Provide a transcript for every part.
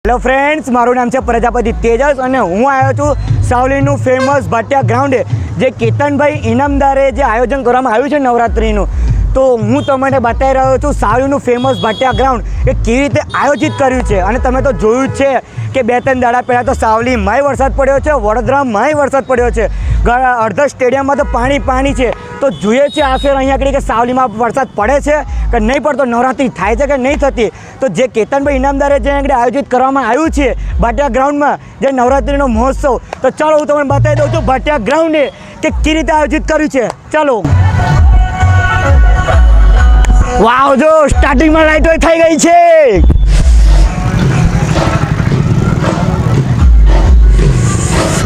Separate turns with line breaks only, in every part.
Hello friends, મારું નામ છે પ્રજાપતિ તેજસ અને હું આવ્યો છું સાવલીનું ફેમસ ભાટિયા ગ્રાઉન્ડે, જે કેતનભાઈ ઇનામદારે જે આયોજન કરવામાં આવ્યું છે નવરાત્રિનું. તો હું તમને બતાવી રહ્યો છું સાવલીનું ફેમસ ભાટિયા ગ્રાઉન્ડ એ કેવી રીતે આયોજિત કર્યું છે. અને તમે તો જોયું જ છે કે 2-3 દાડા પહેલાં તો સાવલીમાંય વરસાદ પડ્યો છે, વડોદરામાંય વરસાદ પડ્યો છે, અડધા સ્ટેડિયમમાં તો પાણી છે. તો જોઈએ છે આ ફેર અહીંયા આગળ કે સાવલીમાં વરસાદ પડે છે કે નહીં પડતો, નવરાત્રિ થાય છે કે નહીં થતી. તો જે કેતનભાઈ ઇનામદારે જે આગળ આયોજિત કરવામાં આવ્યું છે ભાટિયા ગ્રાઉન્ડમાં જે નવરાત્રિનો મહોત્સવ, તો ચાલો હું તમને બતાવી દઉં છું ભાટિયા ગ્રાઉન્ડે કે કેવી રીતે આયોજિત કર્યું છે. ચાલો. વાવ, જો સ્ટાર્ટિંગમાં લાઈટો થઈ ગઈ છે.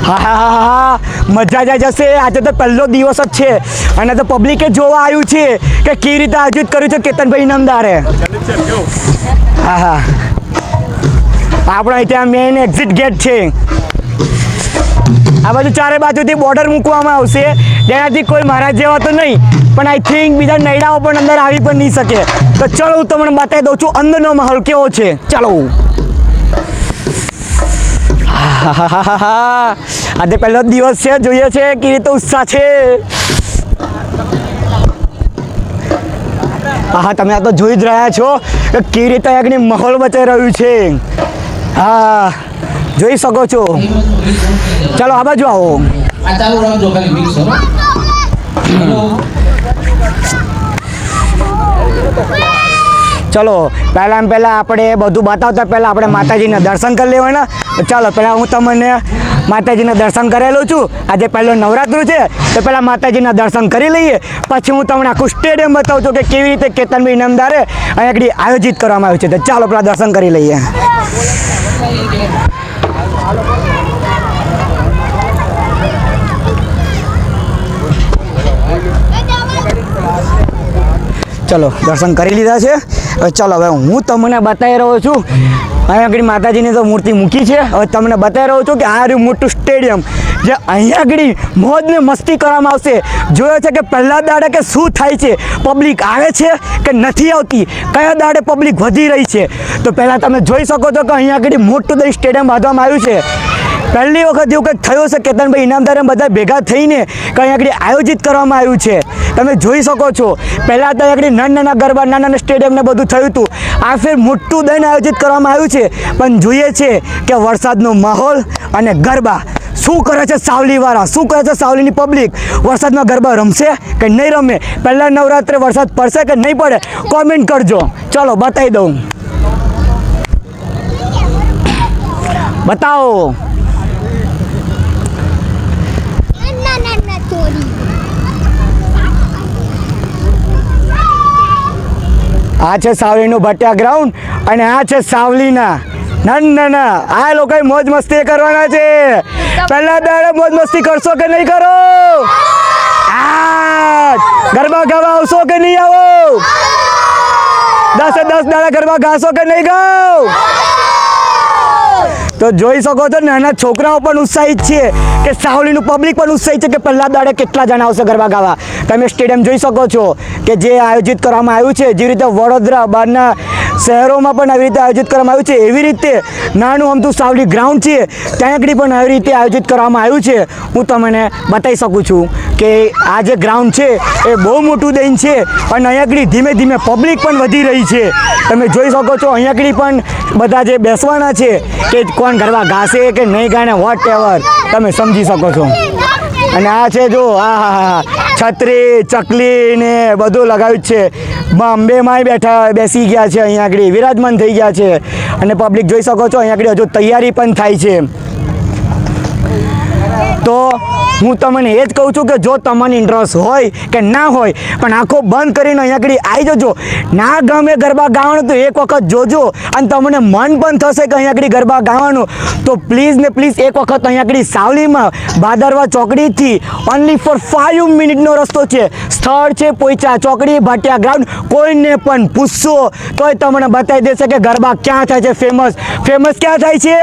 હા, મજા જ જશે. આજે તો પહેલો દિવસ જ છે અને તો પબ્લિકે જોવા આવ્યું છે કે કેવી રીતે આયોજિત કર્યું છે કેતનભાઈ ઇનામદારે. હા, આપણે ત્યાં મેઇન એક્ઝિટ ગેટ છે. આ બાજુ ચારે બાજુથી બોર્ડર મૂકવામાં આવશે, જેનાથી કોઈ મહારાજ જેવા તો નહીં, પણ આઈ થિંક બીજા નૈડાઓ પણ અંદર આવી પણ નહીં શકે. તો ચલો હું તમને બતાવી દઉં છું અંદરનો માહોલ કેવો છે. ચાલો. આજે પહેલો દિવસ છે, જોઈએ છે કેવી રીતે ઉત્સાહ છે. હા, તમે આ તો જોઈ જ રહ્યા છો કે કેવી રીતે આગળ માહોલ બચાવી રહ્યું છે. હા, જોઈ શકો છો. ચાલો આ બાજુ આવો. ચલો પહેલાં આપણે બધું બતાવતા પહેલાં આપણે માતાજીના દર્શન કરી લેવાના. ચાલો પહેલાં હું તમને માતાજીના દર્શન કરેલું છું. આજે પહેલો નવરાત્રું છે તો પહેલાં માતાજીના દર્શન કરી લઈએ, પછી હું તમને આખું સ્ટેડિયમ બતાવું છું કે કેવી રીતે કેતનભાઈ ઇનામદારે અહીં આગળ આયોજિત કરવામાં આવ્યું છે. તો ચાલો પહેલાં દર્શન કરી લઈએ. ચલો દર્શન કરી લીધા છે. હવે ચાલો હવે હું તમને બતાવી રહ્યો છું અહીંયા આગળ માતાજીની તો મૂર્તિ મૂકી છે. હવે તમને બતાવી રહ્યો છું કે આ રહ્યું મોટું સ્ટેડિયમ, જે અહીંયા આગળ મોજ ને મસ્તી કરવામાં આવશે. જોયો છે કે પહેલા દાડે કે શું થાય છે, પબ્લિક આવે છે કે નથી આવતી, કયા દાડે પબ્લિક વધી રહી છે. તો પહેલાં તમે જોઈ શકો છો કે અહીંયા આગળ મોટું દહીં સ્ટેડિયમ બાંધવામાં આવ્યું છે. પહેલી વખત એવું કંઈક થયું છે કેતનભાઈ ઇનામદારે બધા ભેગા થઈને કંઈ આગળ આયોજિત કરવામાં આવ્યું છે. તમે જોઈ શકો છો પહેલાં તો આગળ નાના ગરબા, નાના સ્ટેડિયમને બધું થયું હતું. આ ફેર મોટું દઈને આયોજિત કરવામાં આવ્યું છે. પણ જોઈએ છે કે વરસાદનો માહોલ અને ગરબા શું કરે છે સાવલીવાળા, શું કરે છે સાવલીની પબ્લિક. વરસાદમાં ગરબા રમશે કે નહીં રમે, પહેલાં નવરાત્રે વરસાદ પડશે કે નહીં પડે, કોમેન્ટ કરજો. ચલો બતાવી દઉં. બતાવો. આ છે સાવલીનું ભાટિયા ગ્રાઉન્ડ અને આ છે સાવલીના નાના આ લોકોએ મોજ મસ્તી કરવાના છે. પહેલા દાડે મોજ મસ્તી કરશો કે નહીં કરો? ગરબા ગાવા આવશો કે નહીં આવો? 10 દાડા ગરબા ગાશો કે નહીં ગાઓ? તો જોઈ શકો છો નાના છોકરાઓ પણ ઉત્સાહિત છે કે સાવલીનું પબ્લિક પણ ઉત્સાહિત છે કે પહેલા દાડે કેટલા જણા આવશે ગરબા ગાવા. તમે સ્ટેડિયમ જોઈ શકો છો કે જે આયોજિત કરવામાં આવ્યું છે, જે રીતે વડોદરા બહારના શહેરોમાં પણ આવી રીતે આયોજિત કરવામાં આવ્યું છે, એવી રીતે નાનું અમથું સાવલી ગ્રાઉન્ડ છે ત્યાં આગળ પણ આવી રીતે આયોજિત કરવામાં આવ્યું છે. હું તમને બતાવી શકું છું કે આ જે ગ્રાઉન્ડ છે એ બહુ મોટું દહીં છે અને અહીં આગળ ધીમે ધીમે પબ્લિક પણ વધી રહી છે. તમે જોઈ શકો છો અહીં આગળ પણ બધા જે બેસવાના છે કે કોણ ગરબા ગાશે કે નહીં ગાને, વોટ એવર તમે સમજી શકો છો. અને આ છે જો હા છત્રી ચકલી ને બધું લગાવ્યું છે. અંબેમાંય બેસી ગયા છે, અહીંયા આગળ વિરાજમાન થઈ ગયા છે. અને પબ્લિક જોઈ શકો છો અહીંયા આગળ હજુ તૈયારી પણ થાય છે. તો હું તમને એ જ કહું છું કે જો તમને ઇન્ટરેસ્ટ હોય કે ના હોય, પણ આંખો બંધ કરીને અહીંયા આગળ આવી જજો. ના ગમે ગરબા ગાવાનું તો એક વખત જોજો અને તમને મન પણ થશે કે અહીંયા આગળ ગરબા ગાવાનું. તો પ્લીઝ ને પ્લીઝ એક વખત અહીંયા આગળ સાવલીમાં ભાદરવા ચોકડીથી ઓનલી ફોર 5 મિનિટનો રસ્તો છે. સ્થળ છે પોઈચા ચોકડી ભાટિયા ગ્રાઉન્ડ. કોઈને પણ પૂછશો તોય તમને બતાવી દેશે કે ગરબા ક્યાં થાય છે. ફેમસ ક્યાં થાય છે?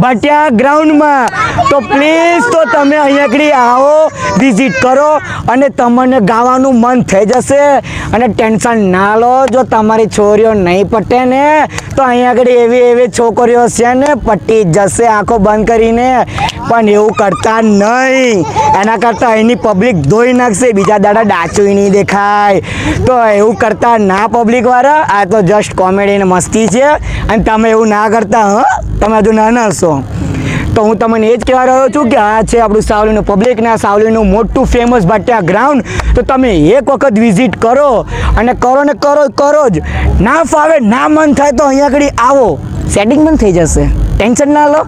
ભાટિયા ગ્રાઉન્ડમાં. તો પ્લીઝ તો તમે અહીંયા આગળ આવો, વિઝિટ કરો અને તમને ગાવાનું મન થઈ જશે. અને ટેન્શન ના લો, જો તમારી છોરીઓ નહીં પટે ને તો અહીંયા આગળ એવી છોકરીઓ છે ને પટી જશે આંખો બંધ કરીને. પણ એવું કરતા નહીં, એના કરતાં અહીંની પબ્લિક ધોઈ નાખશે, બીજા દાડા ડાચું નહીં દેખાય. તો એવું કરતા ના પબ્લિકવાળા, આ તો જસ્ટ કોમેડી ને મસ્તી છે. અને તમે એવું ના કરતા, તમે હજુ નાના છો. તો હું તમને એ જ કહેવા રહ્યો છું કે આ છે આપણું સાવલીનું પબ્લિક ને આ સાવલીનું મોટું ફેમસ ભાટિયા ગ્રાઉન્ડ. તો તમે એક વખત વિઝિટ કરો અને કરો જ. ના ફાવે, ના મન થાય તો અહીંયા આગળ આવો, સેટિંગ પણ થઈ જશે. ટેન્શન ના લો,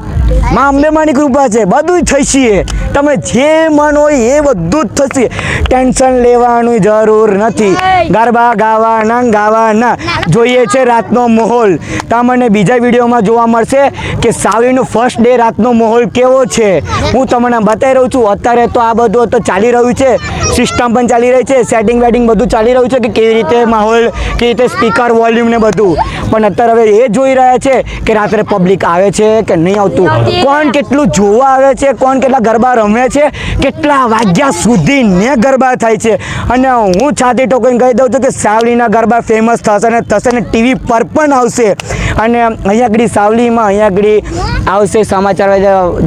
માં અંબે માની કૃપા છે, બધું જ થશે. તમે જે મન હોય એ બધું જ થશે. ટેન્શન લેવાની જરૂર નથી. ગરબા ગાવાના જોઈએ છે રાતનો માહોલ. તમને બીજા વિડીયોમાં જોવા મળશે કે સાવલીનો ફર્સ્ટ ડે રાતનો માહોલ કેવો છે. હું તમને બતાવી રહ્યું છું. અત્યારે તો આ બધું તો ચાલી રહ્યું છે, સિસ્ટમ પણ ચાલી રહી છે, સેટિંગ વેટિંગ બધું ચાલી રહ્યું છે કે કેવી રીતે માહોલ, કેવી રીતે સ્પીકર વોલ્યુમ ને બધું. પણ અત્યારે હવે એ જોઈ રહ્યા છે કે રાત્રે પબ્લિક આવે છે કે નહીં આવતું, કોણ કેટલું જોવા આવે છે, કોણ કેટલા ગરબા રમે છે, કેટલા વાગ્યા સુધી ને ગરબા થાય છે. અને હું છાતી ઠોકીને કહી દઉં છું કે સાવલીના ગરબા ફેમસ થશે ને ટીવી પર પણ આવશે. અને અહીંયા આગળ સાવલીમાં અહીંયા આગળ આવશે સમાચાર,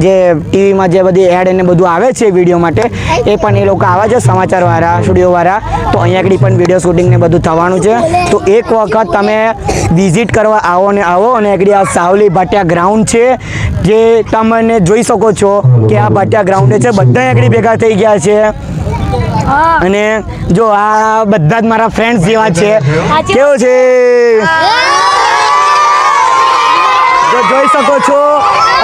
જે ટીવીમાં જે બધી એડ ને બધું આવે છે વિડીયો માટે, એ પણ એ લોકો આવે છે સમાચારવાળા, સ્ટુડિયોવાળા. તો અહીંયા આગળ પણ વિડીયો શૂટિંગ ને બધું થવાનું છે. તો એક વખત તમે વિઝિટ કરવા આવો અને આગળ આ સાવલી ભાટિયા ગ્રાઉન્ડ છે, જે તમને જોઈ શકો છો કે આ ભાટિયા ગ્રાઉન્ડ છે. બધા આગળ ભેગા થઈ ગયા છે. અને જો આ બધા જ મારા ફ્રેન્ડ્સ જેવા છે. કેવું છે જોઈ શકો છો.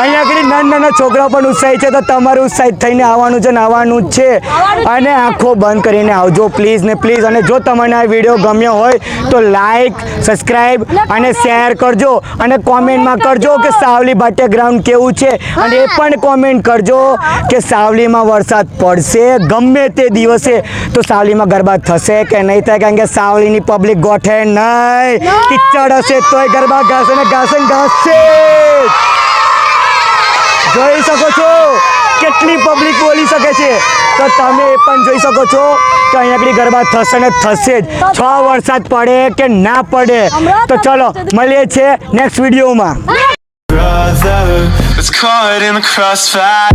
અહીંયા આગળ નાના છોકરાઓ પણ ઉત્સાહિત છે. તો તમારે ઉત્સાહિત થઈને આવવાનું છે ને આવવાનું જ છે. અને આંખો બંધ કરીને આવજો પ્લીઝ ને પ્લીઝ. અને જો તમને આ વિડીયો ગમ્યો હોય તો લાઈક, સબસ્ક્રાઈબ અને શેર કરજો. અને કોમેન્ટમાં કરજો કે સાવલી ભાટિયા ગ્રાઉન્ડ કેવું છે. અને એ પણ કોમેન્ટ કરજો કે સાવલીમાં વરસાદ પડશે ગમે તે દિવસે તો સાવલીમાં ગરબા થશે કે નહીં થાય. કારણ કે સાવલીની પબ્લિક ગોઠે નહીં, કિચડ હશે તોય ગરબા ગાશે. જોઈ શકો છો કેટલી પબ્લિક બોલી શકે છે. તો તમે એ પણ જોઈ શકો છો કે અહીંયા આગળ ગરબા થશે ને થશે જ. 6 વરસાદ પડે કે ના પડે. તો ચલો મળીએ છીએ નેક્સ્ટ વિડીયોમાં.
Brother was caught in the crossfire.